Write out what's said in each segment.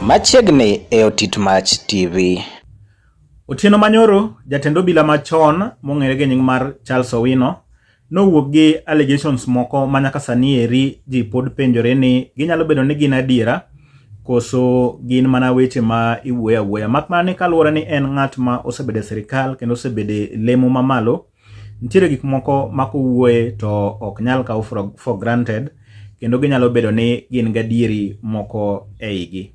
machiegni e Otit Mach TV. Otieno Manyoro, jatend obila machon mong'ere gi nying mar Charles Owino, nowuok gi allegations moko ma nyaka sani eri ji pod penjore ni ginyalo bedo ni gin adiera koso gin mana weche ma iwuoyo awuoya. Mak mana ni kaluwore ni en ng'at ma osebedo e sirikal kendo osebedo e lemo mamalo, nitiere gik moko ma kowuoye to ok nyal kaw for granted kendo ginyalo bedo ni gin gadieri moko eigi.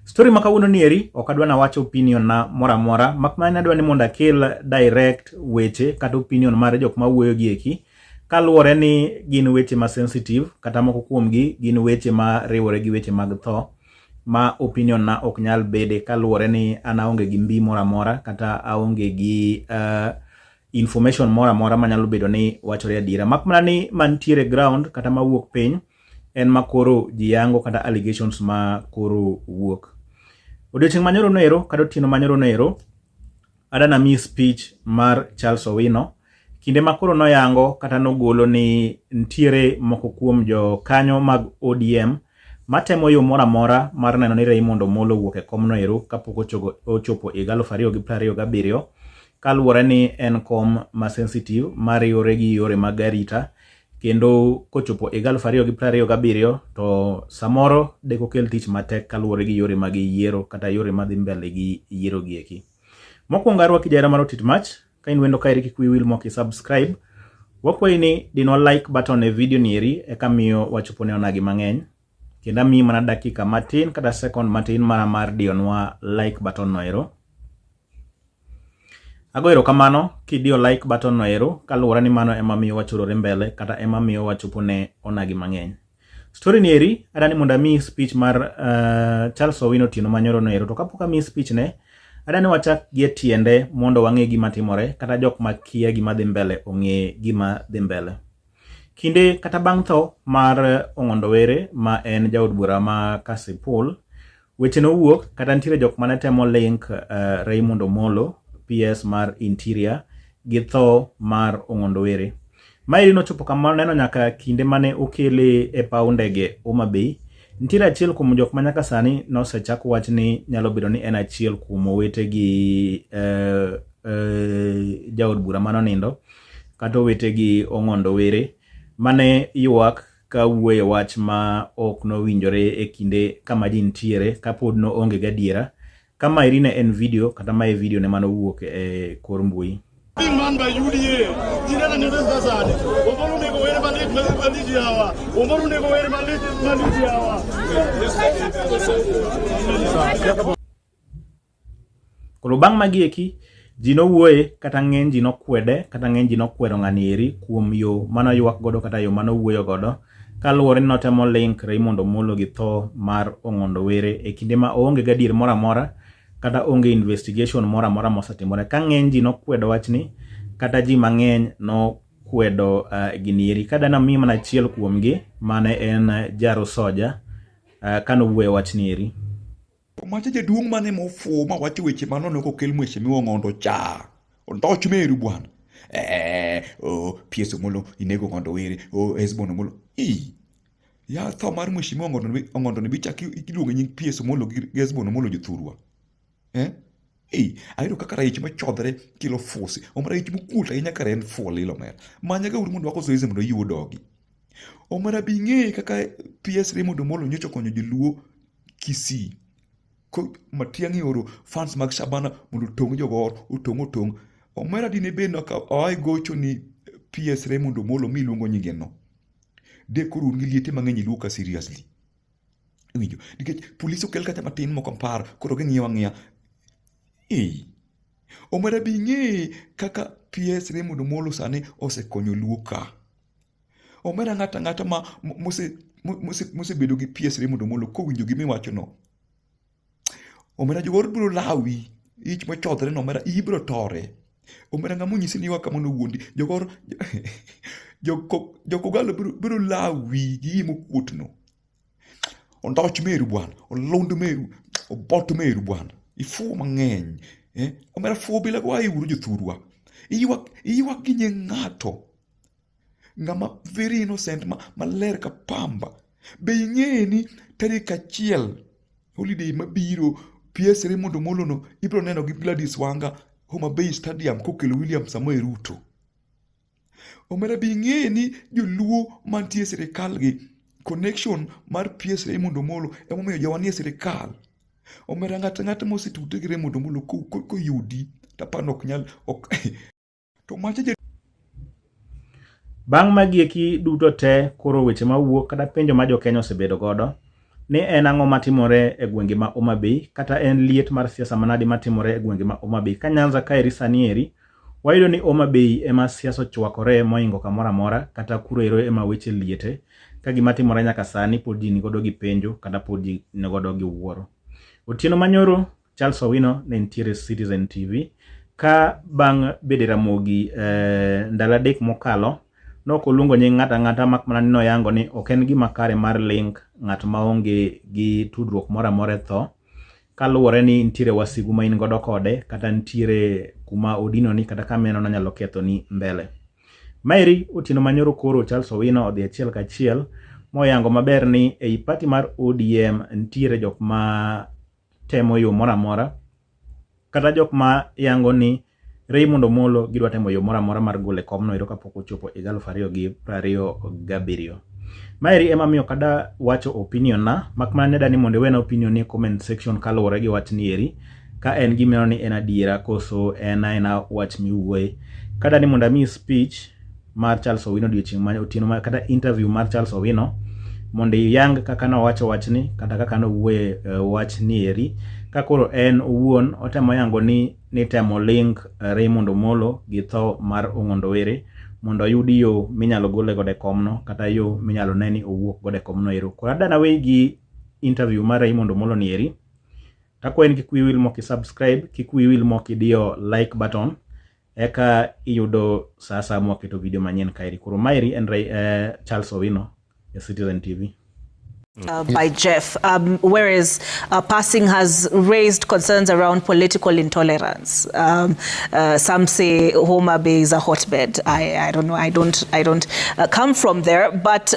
Story ma kawuono ni eri ok adwa na wacho opinion na mora mora, mak mana adwa ni mondo akel direct weche kata opinion mar jok ma wuoyo gi eki, kaluwore ni gin weche ma sensitive kata moko kuom gi gin weche ma riwore gi weche mag tho, ma opinion na ok nyal bede kaluwore ni an aonge gi mbi mora mora kata aonge gi information mora mora manyalo bedo ni wachore adiera. Mak mana ni mantiere ground kata mawuok piny en makoro ji yango kata allegations ma koro wuok. Odiochieng' manyoro noero kata otieno manyoro noero adana mi speech mar Charles Owino, kinde makoro noyango kata nogolo ni ntiere moko kuom jo kanyo mag ODM matemo yo mora mora mar neno ni Raymond Omolo wuok e kom noero kapok ochopo higa 2027, kaluwore ni en kom ma sensitive mariwore gi yore mag arita, kendo kochopo higa 2027 to samoro deko kel tich matek kaluwore gi yore mag yiero kata yore madhi mbele gi yiero gi eki. Mokwongo arwaki jaera mar Otit Mach, ka in wendo kaeri kik wiyi wil moki subscribe, wakwayi ni dino like button e video ni eri eka miyo wachopo ne onagi mang'eny, kendo amiyi mana dakika matin kata second matin mar dionwa like button noero. Ago erokamano kidio like button noero kaluwore ni mano ema miyo wachorore mbele kata ema miyo wachopo ne onagi mang'eny. Story ni eri adani mondo amiyi speech mar Charles Owino Otieno Manyoro noero, to kapok amiyi speech ne adani wachak gi tiende mondo wang'e gima timore kata jok ma kia gima dhi mbele ong'e gima dhi mbele. Kinde kata bang' tho mar Ong'ondo Were ma en jaod bura ma Kasipul, weche nowuok kata nitiere jok mane temo link Raymond Omolo PS mar Interior gi tho mar Ong'ondo Were. Maeri nochopo kamano neno nyaka kinde mane okele e paw ndege Homa Bay. Nitiere achiel kuom jok ma nyaka sani nosechako wach ni nyalo bedo ni en achiel kuom owete gi jaod bura mano nindo kata owete gi Ong'ondo Were mane ywak ka wuoyo wach ma ok nowinjore e kinde kama ji nitiere kapod no onge gadiera. Kama eri ne en video kata mae video ne mano wuok e kor mbui. Man by UDA, Tirana Neves Gazani, Omoru Nego Were Maliji Hawa, Omoru Nego Were Maliji Hawa. Koro bang' magi eki, ji nowuoye kata ng'eny ji nokwede kata ng'eny ji nokwero ng'ani eri kuom yo mano ywak godo kata yo mano wuoyo godo, kaluwore ni notemo link Raymond Omolo gi tho mar Ong'ondo Were e kinde ma oonge gadier mora mora kata onge investigation mora mora mosetimore. Ka ng'eny ji nokwedo wachni kata ji mang'eny nokwedo gini eri. Ka dana mi mana achiel kuom gi mane en Jaro Soja kanowuoyo wachni eri. Macha jaduong' mane mofuo ma wacho weche manono kokel mheshimiwa Ong'ondo cha. Ondoch meru bwana. PS Omolo inego Ong'ondo Were, Hezbon Omolo. Ya tho mar mheshimiwa Ong'ondo ne bichaki iluongo nying PS Omolo gi Hezbon Omolo jothurwa. Ayudo kaka raich machodhre kilo fusi. Omara ich mukut ahinya kare en fuol ilo mer. Manya gauru mondo wako zoezi mondo yiwo dogi. Omara bing'e kaka PS Raymond Omolo nyocho konyo joluo Kisii. Ko Matiang'i oro fans mag Shabana mondo tong' jogor otong'. Omera dine beno ka oai gocho ni PS Raymond Omolo miluongo nyinge no. De koro un gi liete mang'eny iluwo ka seriously. Winjo, nikech polisi okel kacha matin moko mpar koro ging'iyo ang'iya. Omera bing'e kaka PS Raymond Omolo sani osekonyo luo ka. Omera ng'ata ma mosebedo gi PS Raymond Omolo kowinjo gimiwacho no. Omera jogor biro lawi ich mochodhre no, omera ibiro tore. Omera ng'amunyisi ni waka mono wuondi jogor jokogalo biro lawi gi mokuot no. Ondoch meru bwana, olund meru, obot meru bwana. Ifuo mang'eny. Omera fuo bila kwa iuru jothurwa. Iywak gi nying ng'ato. Ng'ama very innocent ma ler ka pamba. Be ing'e ni tarik 1 holiday mabiro PS Raymond Omolo no ibro neno gi Gladys Wanga Homa Bay Stadium kokelo William Samoei Ruto. Omera bi ng'e ni joluo mantie sirikal gi connection mar PS Raymond Omolo emomiyo jawani e sirikal. Omera ng'ata mosetudre gi Raymond Omolo ko yudi tapano ok nyal to mache Bang' magieki duto te koro weche mawuok kata penjo ma jo-Kenya osebedo godo ni en ang'o matimore e gwenge ma Homa Bay kata en liet mar siasa manade matimore e gwenge ma Homa Bay. Ka Nyanza kaeri sani eri wayudo ni Homa Bay ema siasa ochwakore moingo kamoro amora kata kuro ema weche liete ka gima timore nyaka sani pod ji nigodo gi penjo kata pod ji nigodo gi wuoro. Otieno manyoro Charles Owino ne nitiere Citizen TV ka bang' bede Ramogi ndalo 3 mokalo nok oluongo nying ng'ata mak mana ni noyango ni ok en gima kare mar link ng'at maonge gi tudruok moro amora tho kaluwore ni nitiere wasigu ma in godo kode kata nitiere kuma odino ni kata kameno na nyalo ketho ni mbele. Maeri Otieno manyoro koro Charles Owino odhi achiel kachiel moyango maber ni ei party mar ODM nitiere jok ma temo yo moro amora kata jok ma yango ni Raymond Omolo gidwa temo yo moro amora mar gole komno ero kapok ochopo 2027. Maeri ema miyo kada wacho opinion na makmana ne dani mondo wena opinion ni comment section kaluwore gi wach ni eri ka en gimeno ni en adiera koso en wach miwuoye. Kada ni mondo mi speech mar Charles Owino odiochieng' ma Otieno kata interview mar Charles Owino mondo yang kaka nowacho wachni kata kaka nowuoye wach ni eri ka koro en owuon otemo yango ni temo link Raymond Omolo gi tho mar Ong'ondo Were mondo yudi yo minyalo gole gode komno kata yo minyalo neni owuok gode komno ero. Koro adana we gi interview mar Raymond Omolo ni eri takwen kik wiyi wil moki subscribe, kik wiyi wil moki diyo like button eka iyudo sasa moketo video manyien kaeri. Koro maeri en Charles Owino ya Citizen TV. By Jeff, whereas passing has raised concerns around political intolerance. Some say Homa Bay is a hotbed. I don't know. I don't come from there. But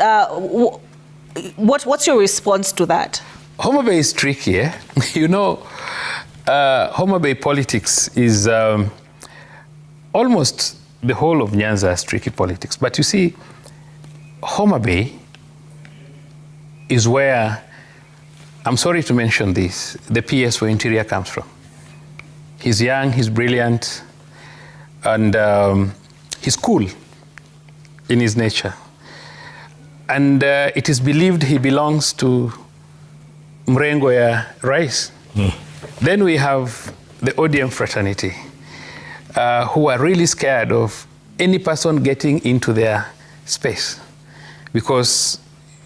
what's your response to that? Homa Bay is tricky. Eh? You know, Homa Bay politics is almost the whole of Nyanza is tricky politics. But you see, Homa Bay is where, I'm sorry to mention this, the PS for Interior comes from. He's young, he's brilliant, and he's cool in his nature. And it is believed he belongs to Mrengo ya Rais. Then we have the ODM fraternity, who are really scared of any person getting into their space. Because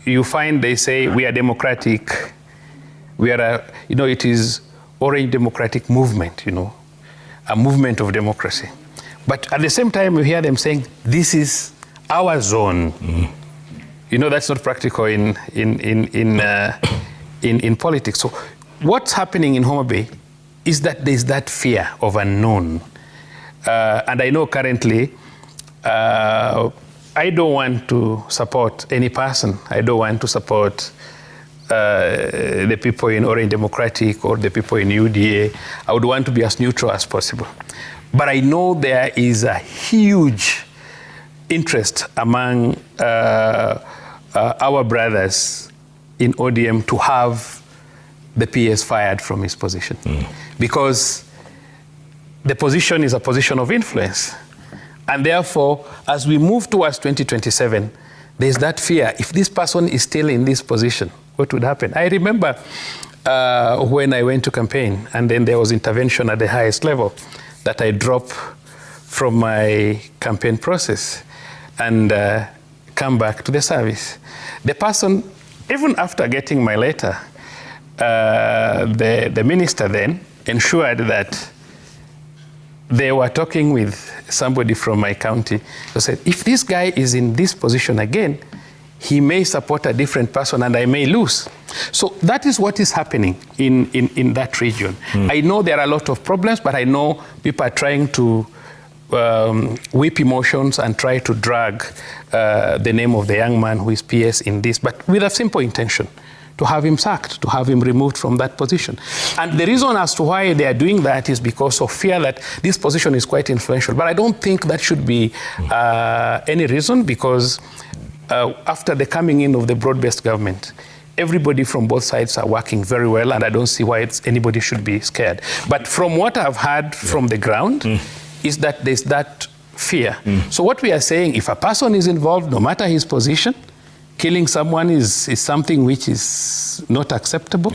you find they say we are democratic, we are it is Orange Democratic Movement, a movement of democracy. But at the same time, you hear them saying, this is our zone. That's not practical in politics. So what's happening in Homa Bay is that there's that fear of unknown. And I know currently, I don't want to support any person. I don't want to support the people in Orange Democratic or the people in UDA. I would want to be as neutral as possible. But I know there is a huge interest among our brothers in ODM to have the PS fired from his position. Because the position is a position of influence. And therefore, as we move towards 2027, there's that fear. If this person is still in this position, what would happen? I remember when I went to campaign, and then there was intervention at the highest level that I dropped from my campaign process and come back to the service. The person, even after getting my letter, the minister then ensured that they were talking with somebody from my county who said, if this guy is in this position again, he may support a different person and I may lose. So that is what is happening in that region. I know there are a lot of problems, but I know people are trying to whip emotions and try to drag the name of the young man who is PS in this, but with a simple intention, to have him sacked, to have him removed from that position. And the reason as to why they are doing that is because of fear that this position is quite influential. But I don't think that should be any reason, because after the coming in of the broad-based government, everybody from both sides are working very well, and I don't see why anybody should be scared. But from what I've heard from the ground is that there's that fear. So what we are saying, if a person is involved, no matter his position, killing someone is something which is not acceptable,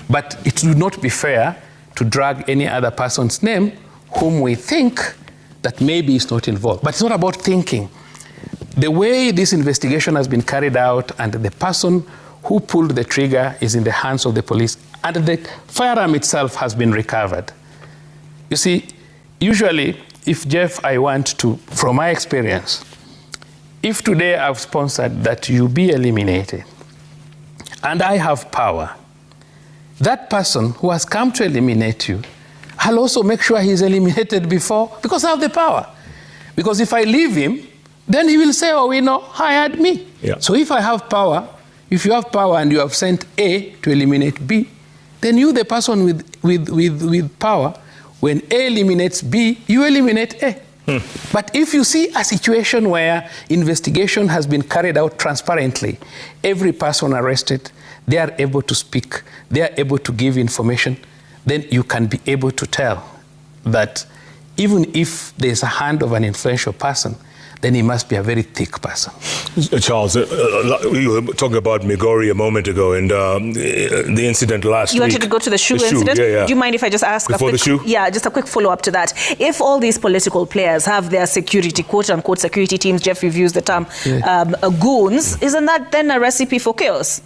but it would not be fair to drag any other person's name whom we think that maybe is not involved. But it's not about thinking. The way this investigation has been carried out and the person who pulled the trigger is in the hands of the police, and the firearm itself has been recovered. You see, usually, if Jeff, I want to, from my experience, if today I've sponsored that you be eliminated, and I have power, that person who has come to eliminate you, I'll also make sure he's eliminated before, because I have the power. Because if I leave him, then he will say, oh, hired me. So if I have power, if you have power and you have sent A to eliminate B, then you, the person with power, when A eliminates B, you eliminate A. But if you see a situation where investigation has been carried out transparently, every person arrested, they are able to speak, they are able to give information, then you can be able to tell that even if there's a hand of an influential person, then he must be a very thick person. Charles, we were talking about Migori a moment ago, and the incident last week. You wanted to go to the shoe incident? Yeah. Do you mind if I just ask before the shoe? Yeah, just a quick follow-up to that. If all these political players have their security, quote-unquote security teams, Jeff used the term, goons, isn't that then a recipe for chaos?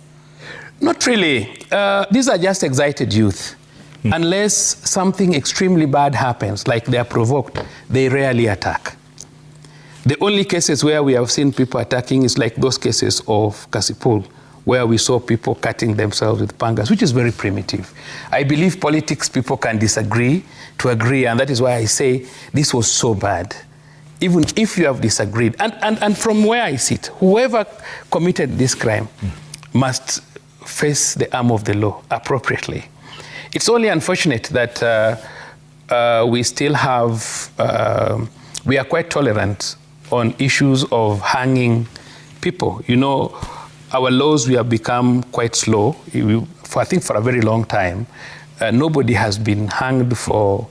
Not really. These are just excited youth. Unless something extremely bad happens, like they are provoked, they rarely attack. The only cases where we have seen people attacking is like those cases of Kasipul, where we saw people cutting themselves with pangas, which is very primitive. I believe politics, people can disagree to agree, and that is why I say this was so bad. Even if you have disagreed, and from where I sit, whoever committed this crime must face the arm of the law appropriately. It's only unfortunate that we still have, we are quite tolerant on issues of hanging people. Our laws, we have become quite slow. I think for a very long time, nobody has been hanged for...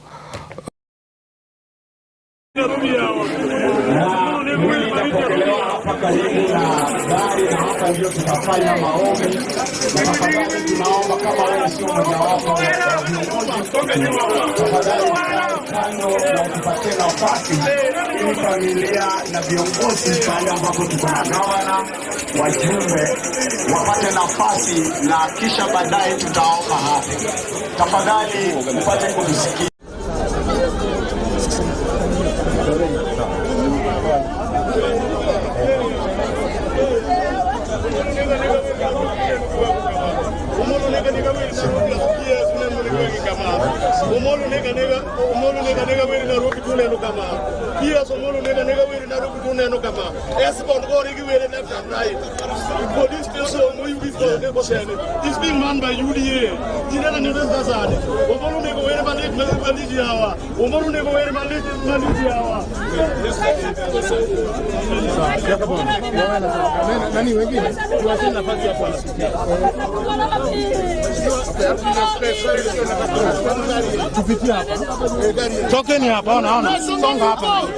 familia na viongozi pale ambapo tuko na gavana, wajumbe wapate nafasi na kisha baadaye tutaomba hapa. Tafadhali upate kutusikia. It's being manned by UDA. Tokeni hapa, naona songa hapa.